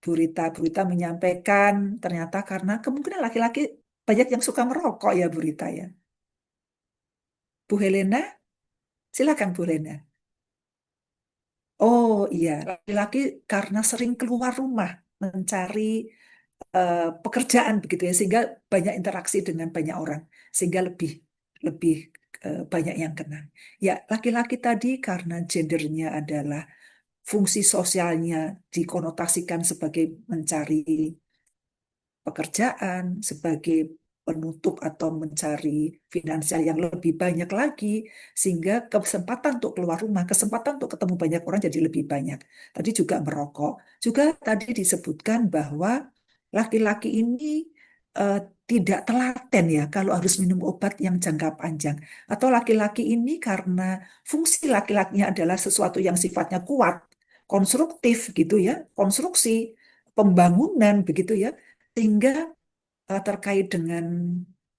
Bu Rita menyampaikan ternyata karena kemungkinan laki-laki banyak yang suka merokok ya Bu Rita ya. Bu Helena, silakan Bu Helena. Oh iya, laki-laki karena sering keluar rumah mencari pekerjaan begitu ya, sehingga banyak interaksi dengan banyak orang, sehingga lebih lebih banyak yang kena. Ya, laki-laki tadi karena gendernya adalah fungsi sosialnya dikonotasikan sebagai mencari pekerjaan, sebagai penutup atau mencari finansial yang lebih banyak lagi, sehingga kesempatan untuk keluar rumah, kesempatan untuk ketemu banyak orang jadi lebih banyak. Tadi juga merokok. Juga tadi disebutkan bahwa laki-laki ini eh, tidak telaten ya kalau harus minum obat yang jangka panjang. Atau laki-laki ini karena fungsi laki-lakinya adalah sesuatu yang sifatnya kuat, konstruktif gitu ya, konstruksi, pembangunan begitu ya, sehingga terkait dengan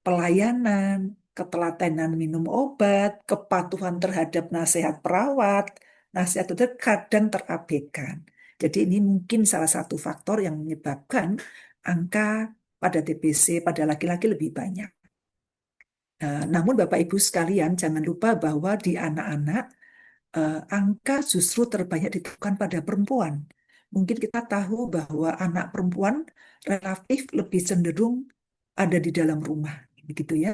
pelayanan, ketelatenan minum obat, kepatuhan terhadap nasihat perawat, nasihat itu kadang terabaikan. Jadi ini mungkin salah satu faktor yang menyebabkan angka pada TBC pada laki-laki lebih banyak. Namun Bapak Ibu sekalian jangan lupa bahwa di anak-anak angka justru terbanyak ditemukan pada perempuan. Mungkin kita tahu bahwa anak perempuan relatif lebih cenderung ada di dalam rumah, begitu ya.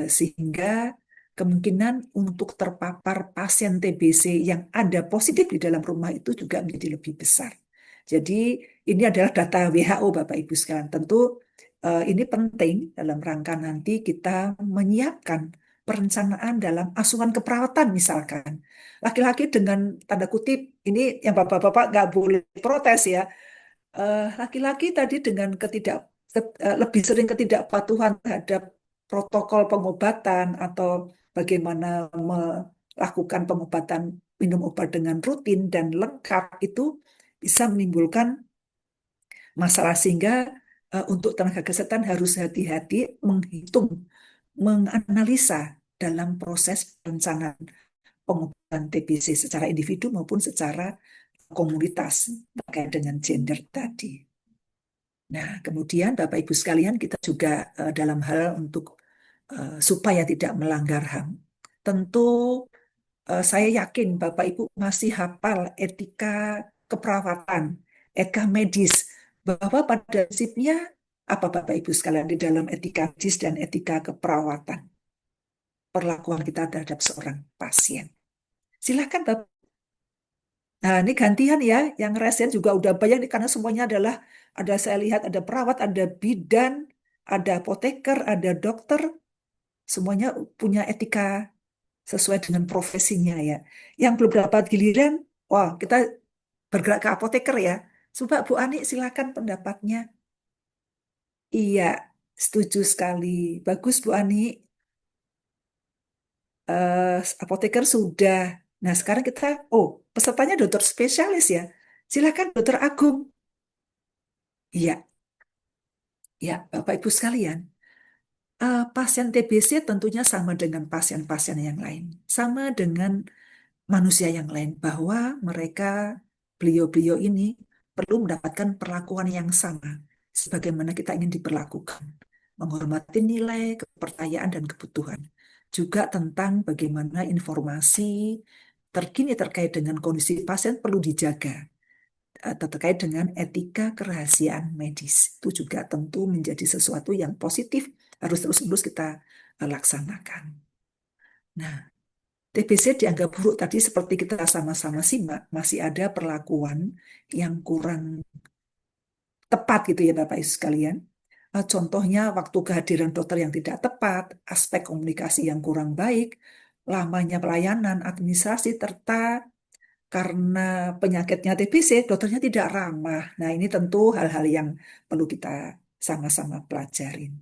Sehingga kemungkinan untuk terpapar pasien TBC yang ada positif di dalam rumah itu juga menjadi lebih besar. Jadi ini adalah data WHO Bapak Ibu sekalian. Tentu ini penting dalam rangka nanti kita menyiapkan perencanaan dalam asuhan keperawatan misalkan. Laki-laki dengan tanda kutip, ini yang bapak-bapak nggak boleh protes ya. Laki-laki tadi dengan lebih sering ketidakpatuhan terhadap protokol pengobatan atau bagaimana melakukan pengobatan minum obat dengan rutin dan lengkap itu bisa menimbulkan masalah sehingga untuk tenaga kesehatan harus hati-hati menghitung, menganalisa dalam proses perencanaan pengobatan TBC secara individu maupun secara komunitas terkait dengan gender tadi. Nah, kemudian Bapak Ibu sekalian kita juga dalam hal untuk supaya tidak melanggar HAM. Tentu saya yakin Bapak Ibu masih hafal etika keperawatan, etika medis, bahwa pada prinsipnya apa Bapak Ibu sekalian di dalam etika medis dan etika keperawatan, perlakuan kita terhadap seorang pasien. Silakan Bapak. Nah, ini gantian ya, yang resen juga udah banyak nih, karena semuanya adalah, ada saya lihat ada perawat, ada bidan, ada apoteker, ada dokter, semuanya punya etika sesuai dengan profesinya ya. Yang belum dapat giliran, wah kita bergerak ke apoteker ya. Coba Bu Ani silakan pendapatnya. Iya, setuju sekali. Bagus Bu Ani. Apoteker sudah. Nah sekarang kita, oh pesertanya dokter spesialis ya. Silakan Dokter Agung. Iya, ya Bapak Ibu sekalian. Pasien TBC tentunya sama dengan pasien-pasien yang lain, sama dengan manusia yang lain, bahwa mereka, beliau-beliau ini perlu mendapatkan perlakuan yang sama, sebagaimana kita ingin diperlakukan, menghormati nilai, kepercayaan, dan kebutuhan. Juga tentang bagaimana informasi terkini terkait dengan kondisi pasien perlu dijaga, terkait dengan etika kerahasiaan medis. Itu juga tentu menjadi sesuatu yang positif, harus terus-menerus kita laksanakan. Nah, TBC dianggap buruk tadi seperti kita sama-sama simak, masih ada perlakuan yang kurang tepat gitu ya Bapak Ibu sekalian. Contohnya waktu kehadiran dokter yang tidak tepat, aspek komunikasi yang kurang baik, lamanya pelayanan, administrasi, serta karena penyakitnya TBC, dokternya tidak ramah. Nah, ini tentu hal-hal yang perlu kita sama-sama pelajarin.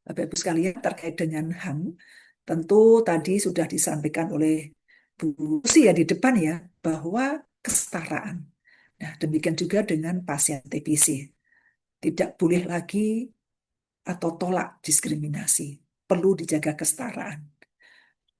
Bapak Ibu sekalian, terkait dengan HAM, tentu tadi sudah disampaikan oleh Bu Lucy ya di depan ya, bahwa kesetaraan. Nah, demikian juga dengan pasien TBC. Tidak boleh lagi atau tolak diskriminasi. Perlu dijaga kesetaraan.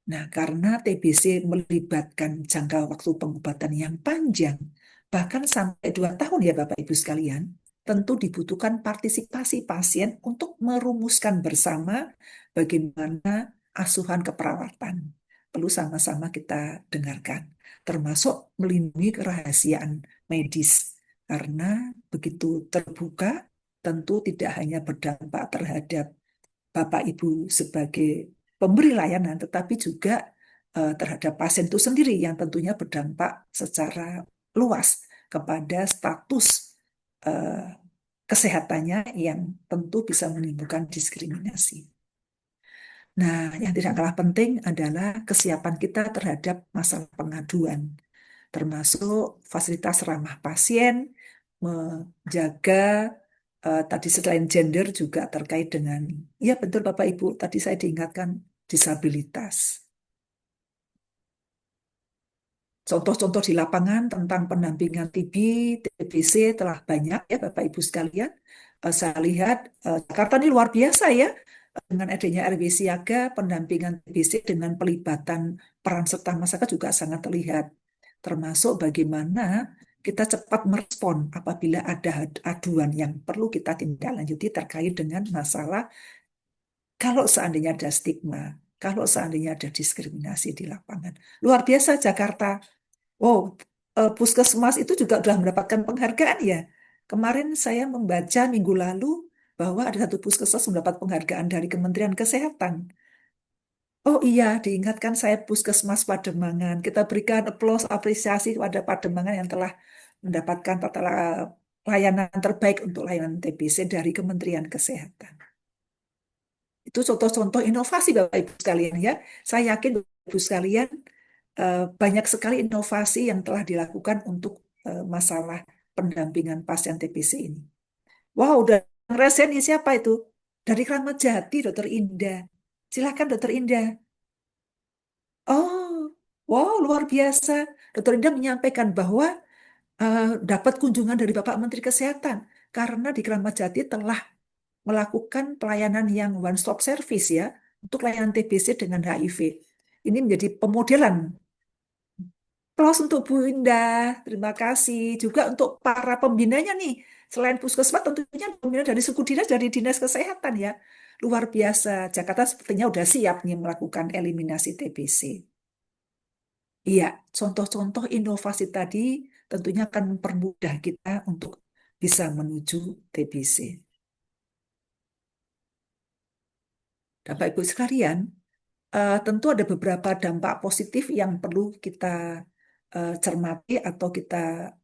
Nah, karena TBC melibatkan jangka waktu pengobatan yang panjang, bahkan sampai 2 tahun ya Bapak Ibu sekalian, tentu dibutuhkan partisipasi pasien untuk merumuskan bersama bagaimana asuhan keperawatan. Perlu sama-sama kita dengarkan, termasuk melindungi kerahasiaan medis. Karena begitu terbuka, tentu tidak hanya berdampak terhadap Bapak Ibu sebagai pemberi layanan, tetapi juga terhadap pasien itu sendiri yang tentunya berdampak secara luas kepada status eh, kesehatannya yang tentu bisa menimbulkan diskriminasi. Nah, yang tidak kalah penting adalah kesiapan kita terhadap masalah pengaduan, termasuk fasilitas ramah pasien, menjaga tadi selain gender juga terkait dengan, ya betul Bapak Ibu, tadi saya diingatkan disabilitas. Contoh-contoh di lapangan tentang pendampingan TB, TBC telah banyak ya Bapak Ibu sekalian. Saya lihat Jakarta ini luar biasa ya, dengan adanya RW Siaga, pendampingan TBC dengan pelibatan peran serta masyarakat juga sangat terlihat. Termasuk bagaimana kita cepat merespon apabila ada aduan yang perlu kita tindak lanjuti terkait dengan masalah kalau seandainya ada stigma, kalau seandainya ada diskriminasi di lapangan. Luar biasa Jakarta. Wow, puskesmas itu juga sudah mendapatkan penghargaan ya. Kemarin saya membaca minggu lalu bahwa ada satu puskesmas mendapat penghargaan dari Kementerian Kesehatan. Oh iya, diingatkan saya Puskesmas Pademangan. Kita berikan aplaus apresiasi kepada Pademangan yang telah mendapatkan layanan terbaik untuk layanan TBC dari Kementerian Kesehatan. Itu contoh-contoh inovasi Bapak Ibu sekalian ya. Saya yakin Bapak Ibu sekalian banyak sekali inovasi yang telah dilakukan untuk masalah pendampingan pasien TBC ini. Wow, udah ngerasain ini siapa itu? Dari Kramat Jati, Dokter Indah. Silakan Dokter Indah. Oh, wow, luar biasa. Dokter Indah menyampaikan bahwa dapat kunjungan dari Bapak Menteri Kesehatan karena di Kramat Jati telah melakukan pelayanan yang one stop service ya untuk layanan TBC dengan HIV. Ini menjadi pemodelan. Plus untuk Bu Indah, terima kasih. Juga untuk para pembinanya nih, selain puskesmas tentunya pembina dari suku dinas, dari dinas kesehatan ya. Luar biasa, Jakarta sepertinya udah siap nih melakukan eliminasi TBC. Iya, contoh-contoh inovasi tadi tentunya akan mempermudah kita untuk bisa menuju TBC. Bapak Ibu sekalian, tentu ada beberapa dampak positif yang perlu kita cermati atau kita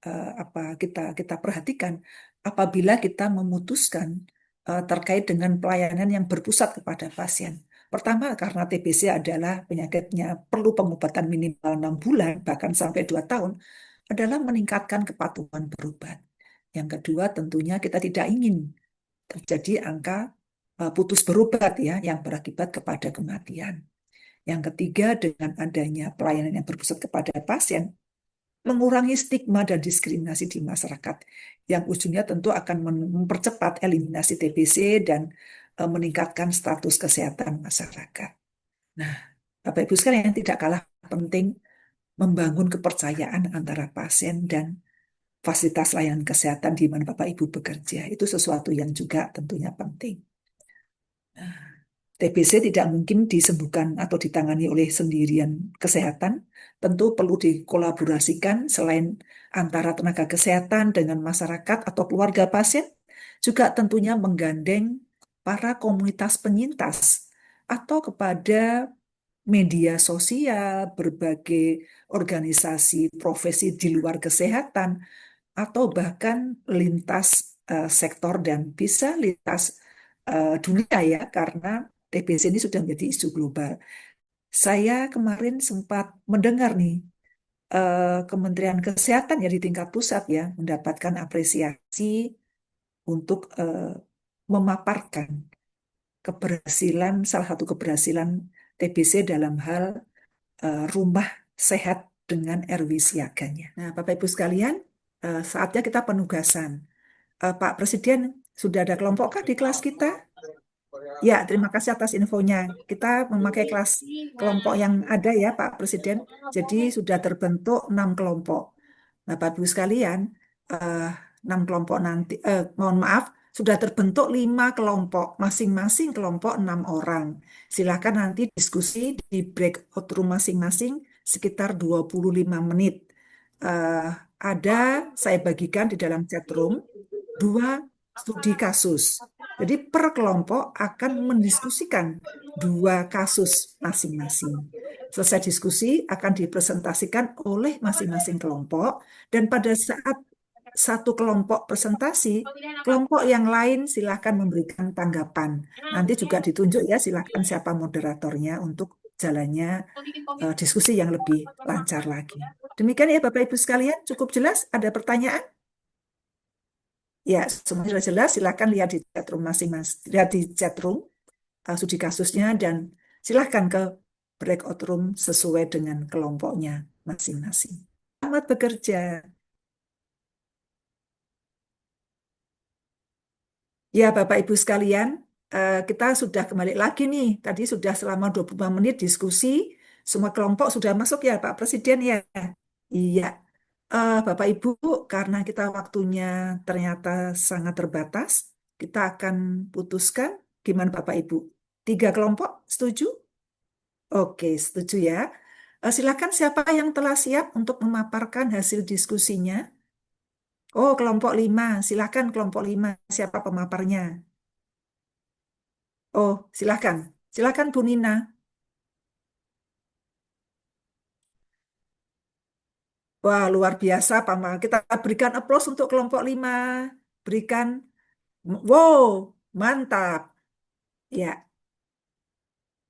kita perhatikan apabila kita memutuskan terkait dengan pelayanan yang berpusat kepada pasien. Pertama, karena TBC adalah penyakitnya perlu pengobatan minimal 6 bulan, bahkan sampai 2 tahun, adalah meningkatkan kepatuhan berobat. Yang kedua, tentunya kita tidak ingin terjadi angka putus berobat ya, yang berakibat kepada kematian. Yang ketiga, dengan adanya pelayanan yang berpusat kepada pasien, mengurangi stigma dan diskriminasi di masyarakat yang ujungnya tentu akan mempercepat eliminasi TBC dan meningkatkan status kesehatan masyarakat. Nah, Bapak Ibu sekalian, yang tidak kalah penting membangun kepercayaan antara pasien dan fasilitas layanan kesehatan di mana Bapak Ibu bekerja. Itu sesuatu yang juga tentunya penting. TBC tidak mungkin disembuhkan atau ditangani oleh sendirian kesehatan. Tentu perlu dikolaborasikan selain antara tenaga kesehatan dengan masyarakat atau keluarga pasien, juga tentunya menggandeng para komunitas penyintas atau kepada media sosial, berbagai organisasi profesi di luar kesehatan, atau bahkan lintas sektor dan bisa lintas dunia ya, karena TBC ini sudah menjadi isu global. Saya kemarin sempat mendengar nih, Kementerian Kesehatan ya di tingkat pusat ya mendapatkan apresiasi untuk memaparkan keberhasilan, salah satu keberhasilan TBC dalam hal rumah sehat dengan RW siaganya. Nah, Bapak Ibu sekalian, saatnya kita penugasan. Pak Presiden, sudah ada kelompokkah di kelas kita? Ya, terima kasih atas infonya. Kita memakai kelas kelompok yang ada ya, Pak Presiden. Jadi sudah terbentuk 6 kelompok. Nah, Bapak Ibu sekalian, eh, 6 kelompok nanti, mohon maaf, sudah terbentuk 5 kelompok, masing-masing kelompok 6 orang. Silakan nanti diskusi di breakout room masing-masing sekitar 25 menit. Eh, ada, saya bagikan di dalam chat room, 2 studi kasus. Jadi per kelompok akan mendiskusikan 2 kasus masing-masing. Selesai diskusi akan dipresentasikan oleh masing-masing kelompok dan pada saat satu kelompok presentasi, kelompok yang lain silakan memberikan tanggapan. Nanti juga ditunjuk ya, silakan siapa moderatornya untuk jalannya diskusi yang lebih lancar lagi. Demikian ya Bapak Ibu sekalian, cukup jelas? Ada pertanyaan? Ya, semuanya sudah jelas. Silakan lihat di chat room masing-masing, lihat di chat room studi kasusnya dan silakan ke breakout room sesuai dengan kelompoknya masing-masing. Selamat bekerja. Ya, Bapak Ibu sekalian, kita sudah kembali lagi nih. Tadi sudah selama 25 menit diskusi, semua kelompok sudah masuk ya, Pak Presiden ya. Iya. Bapak Ibu, karena kita waktunya ternyata sangat terbatas, kita akan putuskan gimana Bapak Ibu? 3 kelompok, setuju? Oke, setuju ya. Silakan siapa yang telah siap untuk memaparkan hasil diskusinya? Oh, kelompok 5. Silakan kelompok 5. Siapa pemaparnya? Oh, silakan. Silakan Bu Nina. Wah, luar biasa, Pak Mal. Kita berikan aplaus untuk kelompok 5. Berikan, wow, mantap. Ya,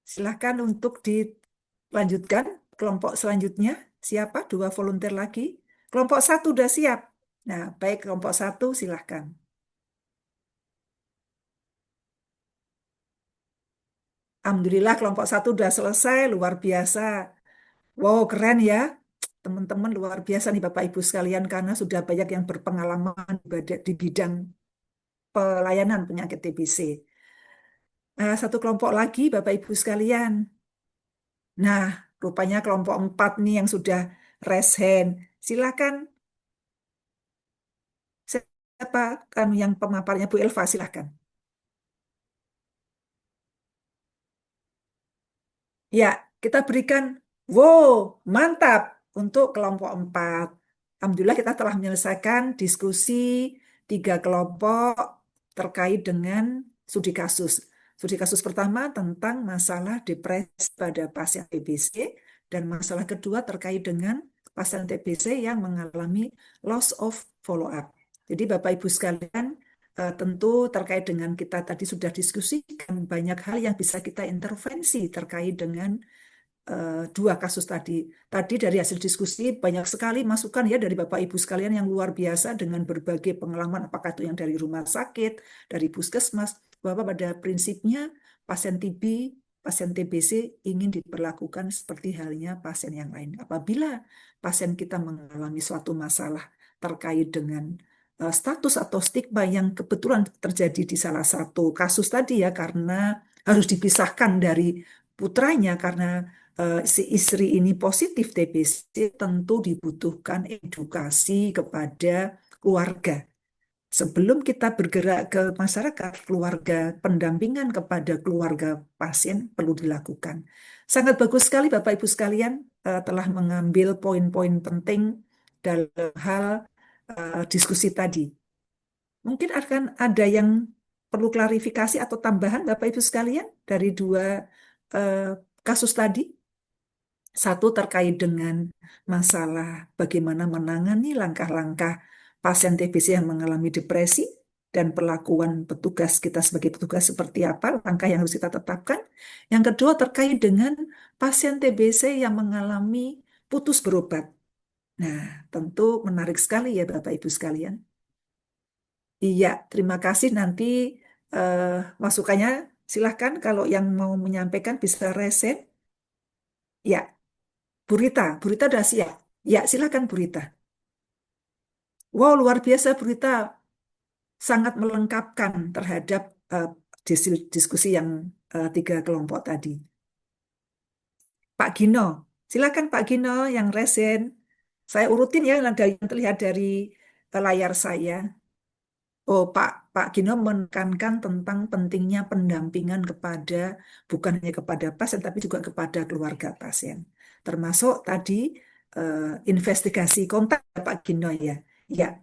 silakan untuk dilanjutkan. Kelompok selanjutnya, siapa? 2 volunteer lagi. Kelompok 1 sudah siap. Nah, baik kelompok 1, silakan. Alhamdulillah kelompok 1 sudah selesai, luar biasa. Wow, keren ya. Teman-teman luar biasa nih Bapak Ibu sekalian karena sudah banyak yang berpengalaman di bidang pelayanan penyakit TBC. Nah, satu kelompok lagi Bapak Ibu sekalian. Nah, rupanya kelompok 4 nih yang sudah raise hand. Silakan siapa kan yang pemaparnya Bu Elva silakan. Ya, kita berikan wow, mantap untuk kelompok 4. Alhamdulillah kita telah menyelesaikan diskusi 3 kelompok terkait dengan studi kasus. Studi kasus pertama tentang masalah depresi pada pasien TBC dan masalah kedua terkait dengan pasien TBC yang mengalami loss of follow-up. Jadi Bapak Ibu sekalian, tentu terkait dengan kita tadi sudah diskusikan banyak hal yang bisa kita intervensi terkait dengan 2 kasus tadi. Tadi dari hasil diskusi banyak sekali masukan ya dari Bapak Ibu sekalian yang luar biasa dengan berbagai pengalaman, apakah itu yang dari rumah sakit, dari puskesmas, bahwa pada prinsipnya pasien TB pasien TBC ingin diperlakukan seperti halnya pasien yang lain. Apabila pasien kita mengalami suatu masalah terkait dengan status atau stigma yang kebetulan terjadi di salah satu kasus tadi ya, karena harus dipisahkan dari putranya karena si istri ini positif TBC, tentu dibutuhkan edukasi kepada keluarga. Sebelum kita bergerak ke masyarakat, keluarga, pendampingan kepada keluarga pasien perlu dilakukan. Sangat bagus sekali Bapak Ibu sekalian telah mengambil poin-poin penting dalam hal diskusi tadi. Mungkin akan ada yang perlu klarifikasi atau tambahan Bapak Ibu sekalian dari dua eh, kasus tadi. Satu terkait dengan masalah bagaimana menangani langkah-langkah pasien TBC yang mengalami depresi dan perlakuan petugas kita sebagai petugas seperti apa, langkah yang harus kita tetapkan. Yang kedua terkait dengan pasien TBC yang mengalami putus berobat. Nah, tentu menarik sekali ya Bapak Ibu sekalian. Iya, terima kasih. Nanti eh, masukannya silahkan kalau yang mau menyampaikan bisa reset. Ya, Burita udah siap. Ya, silakan Burita. Wow, luar biasa Burita, sangat melengkapkan terhadap eh, diskusi yang tiga kelompok tadi. Pak Gino, silakan Pak Gino yang resen. Saya urutin ya yang terlihat dari layar saya. Oh, Pak Gino menekankan tentang pentingnya pendampingan kepada bukan hanya kepada pasien tapi juga kepada keluarga pasien. Termasuk tadi investigasi kontak Pak Gino ya. Ya,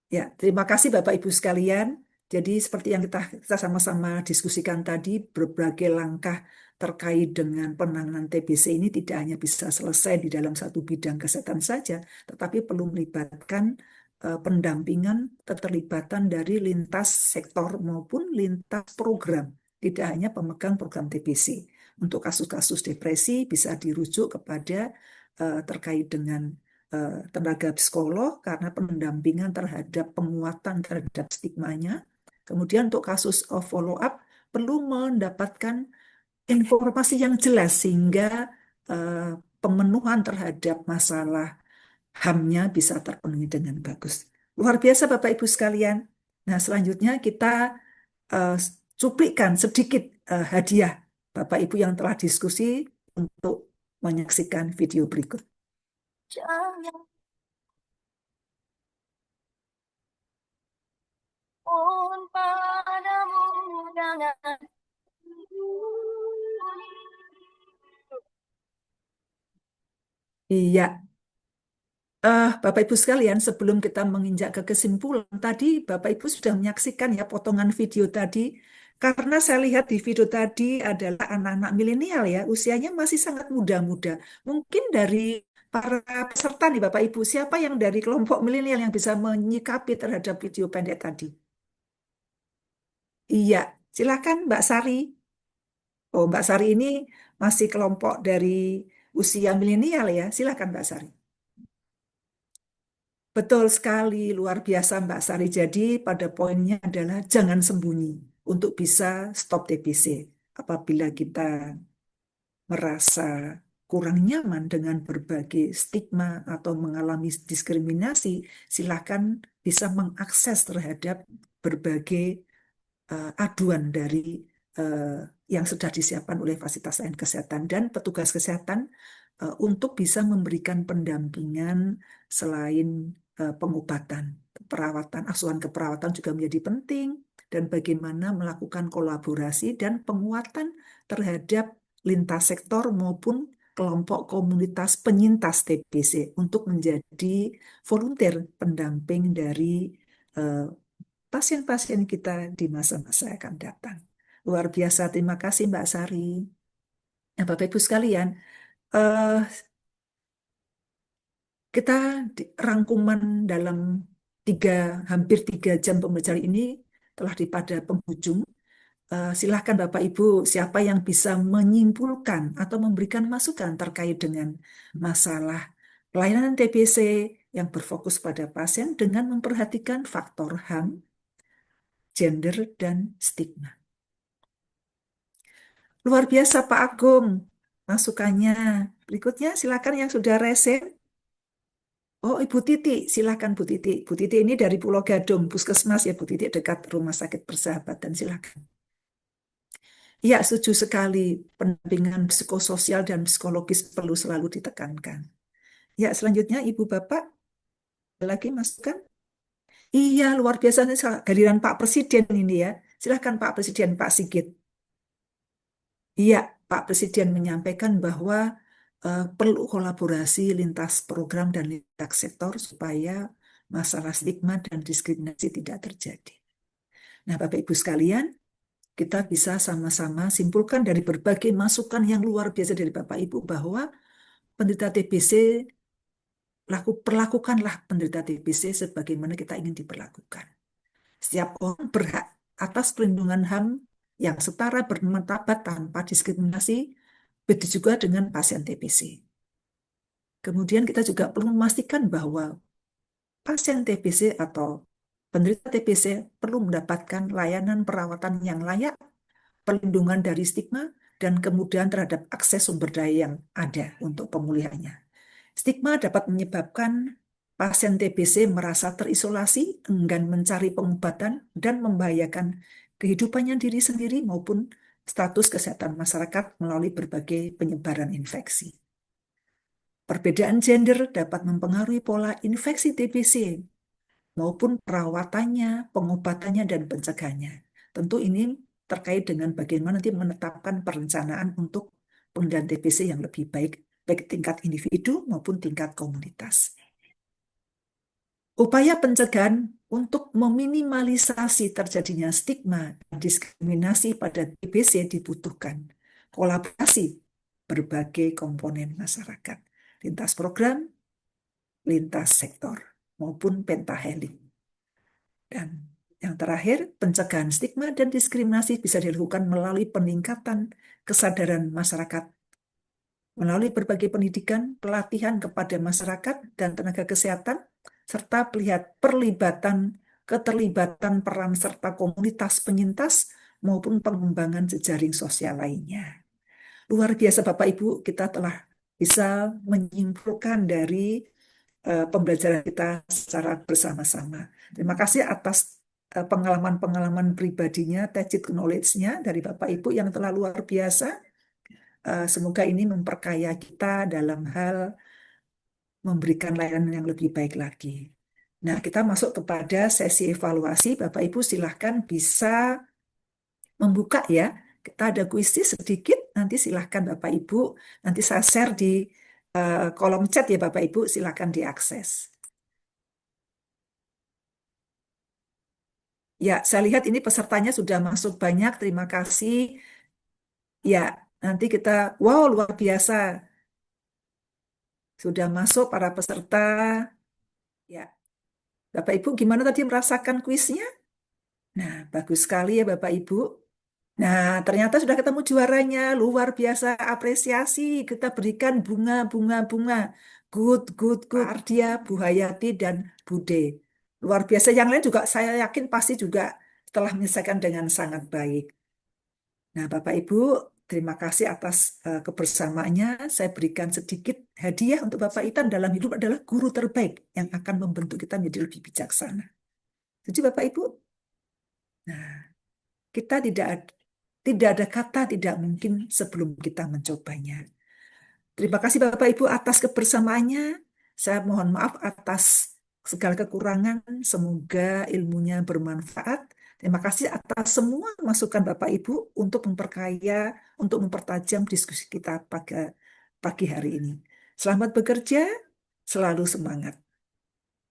ya, terima kasih Bapak Ibu sekalian. Jadi seperti yang kita sama-sama diskusikan tadi, berbagai langkah terkait dengan penanganan TBC ini tidak hanya bisa selesai di dalam satu bidang kesehatan saja, tetapi perlu melibatkan pendampingan, keterlibatan dari lintas sektor maupun lintas program. Tidak hanya pemegang program TBC. Untuk kasus-kasus depresi bisa dirujuk kepada terkait dengan tenaga psikolog karena pendampingan terhadap penguatan terhadap stigmanya. Kemudian untuk kasus follow up perlu mendapatkan informasi yang jelas sehingga pemenuhan terhadap masalah HAM-nya bisa terpenuhi dengan bagus. Luar biasa Bapak Ibu sekalian. Nah, selanjutnya kita uh, cuplikan sedikit hadiah Bapak Ibu yang telah diskusi untuk menyaksikan video berikut. Jangan pun padamu jangan. Iya, Bapak Ibu sekalian, sebelum kita menginjak ke kesimpulan, tadi Bapak Ibu sudah menyaksikan ya potongan video tadi. Karena saya lihat di video tadi adalah anak-anak milenial ya, usianya masih sangat muda-muda. Mungkin dari para peserta nih Bapak Ibu, siapa yang dari kelompok milenial yang bisa menyikapi terhadap video pendek tadi? Iya, silakan Mbak Sari. Oh, Mbak Sari ini masih kelompok dari usia milenial ya. Silakan Mbak Sari. Betul sekali, luar biasa Mbak Sari. Jadi pada poinnya adalah jangan sembunyi untuk bisa stop TBC. Apabila kita merasa kurang nyaman dengan berbagai stigma atau mengalami diskriminasi, silakan bisa mengakses terhadap berbagai aduan dari eh, yang sudah disiapkan oleh fasilitas layanan kesehatan dan petugas kesehatan untuk bisa memberikan pendampingan selain pengobatan, perawatan, asuhan keperawatan juga menjadi penting dan bagaimana melakukan kolaborasi dan penguatan terhadap lintas sektor maupun kelompok komunitas penyintas TBC untuk menjadi volunteer pendamping dari eh, pasien-pasien kita di masa-masa yang akan datang. Luar biasa, terima kasih Mbak Sari. Nah, Bapak Ibu sekalian, eh, kita rangkuman dalam hampir 3 jam pembelajaran ini telah di pada penghujung. Silahkan Bapak Ibu, siapa yang bisa menyimpulkan atau memberikan masukan terkait dengan masalah pelayanan TBC yang berfokus pada pasien dengan memperhatikan faktor HAM, gender, dan stigma. Luar biasa Pak Agung masukannya. Berikutnya silakan yang sudah resen. Oh, Ibu Titi, silakan Bu Titi. Bu Titi ini dari Pulau Gadung, Puskesmas ya Bu Titi, dekat Rumah Sakit Persahabatan. Silakan. Ya, setuju sekali. Pendampingan psikososial dan psikologis perlu selalu ditekankan. Ya, selanjutnya Ibu Bapak, ada lagi masukan? Iya, luar biasa nih giliran Pak Presiden ini ya. Silakan Pak Presiden, Pak Sigit. Iya, Pak Presiden menyampaikan bahwa perlu kolaborasi lintas program dan lintas sektor supaya masalah stigma dan diskriminasi tidak terjadi. Nah, Bapak Ibu sekalian, kita bisa sama-sama simpulkan dari berbagai masukan yang luar biasa dari Bapak Ibu bahwa penderita TBC, perlakukanlah penderita TBC sebagaimana kita ingin diperlakukan. Setiap orang berhak atas perlindungan HAM yang setara bermartabat tanpa diskriminasi, begitu juga dengan pasien TBC. Kemudian kita juga perlu memastikan bahwa pasien TBC atau penderita TBC perlu mendapatkan layanan perawatan yang layak, perlindungan dari stigma, dan kemudian terhadap akses sumber daya yang ada untuk pemulihannya. Stigma dapat menyebabkan pasien TBC merasa terisolasi, enggan mencari pengobatan, dan membahayakan kehidupannya diri sendiri maupun status kesehatan masyarakat melalui berbagai penyebaran infeksi. Perbedaan gender dapat mempengaruhi pola infeksi TBC maupun perawatannya, pengobatannya, dan pencegahannya. Tentu ini terkait dengan bagaimana nanti menetapkan perencanaan untuk pengendalian TBC yang lebih baik, baik tingkat individu maupun tingkat komunitas. Upaya pencegahan untuk meminimalisasi terjadinya stigma dan diskriminasi pada TBC dibutuhkan kolaborasi berbagai komponen masyarakat, lintas program, lintas sektor, maupun pentahelix. Dan yang terakhir, pencegahan stigma dan diskriminasi bisa dilakukan melalui peningkatan kesadaran masyarakat, melalui berbagai pendidikan, pelatihan kepada masyarakat dan tenaga kesehatan, serta keterlibatan peran serta komunitas penyintas maupun pengembangan jejaring sosial lainnya. Luar biasa Bapak Ibu, kita telah bisa menyimpulkan dari pembelajaran kita secara bersama-sama. Terima kasih atas pengalaman-pengalaman pribadinya, tacit knowledge-nya dari Bapak Ibu yang telah luar biasa. Semoga ini memperkaya kita dalam hal memberikan layanan yang lebih baik lagi. Nah, kita masuk kepada sesi evaluasi. Bapak Ibu silahkan bisa membuka ya. Kita ada kuisis sedikit, nanti silahkan Bapak Ibu, nanti saya share di kolom chat ya Bapak Ibu, silahkan diakses. Ya, saya lihat ini pesertanya sudah masuk banyak, terima kasih. Ya, nanti kita, wow luar biasa, sudah masuk para peserta. Ya, Bapak Ibu gimana tadi merasakan kuisnya? Nah, bagus sekali ya Bapak Ibu. Nah, ternyata sudah ketemu juaranya, luar biasa, apresiasi. Kita berikan bunga. Good, good, good. Ardia, Bu Hayati, dan Bude. Luar biasa, yang lain juga saya yakin pasti juga telah menyelesaikan dengan sangat baik. Nah, Bapak Ibu, terima kasih atas kebersamaannya. Saya berikan sedikit hadiah untuk Bapak Itan dalam hidup adalah guru terbaik yang akan membentuk kita menjadi lebih bijaksana. Setuju Bapak Ibu? Nah, kita tidak ada kata tidak mungkin sebelum kita mencobanya. Terima kasih Bapak Ibu atas kebersamaannya. Saya mohon maaf atas segala kekurangan. Semoga ilmunya bermanfaat. Terima kasih atas semua masukan Bapak Ibu untuk memperkaya, untuk mempertajam diskusi kita pada pagi hari ini. Selamat bekerja, selalu semangat.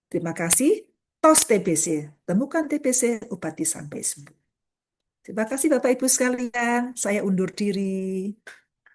Terima kasih. TOS TBC, temukan TBC, obati sampai sembuh. Terima kasih Bapak Ibu sekalian. Saya undur diri.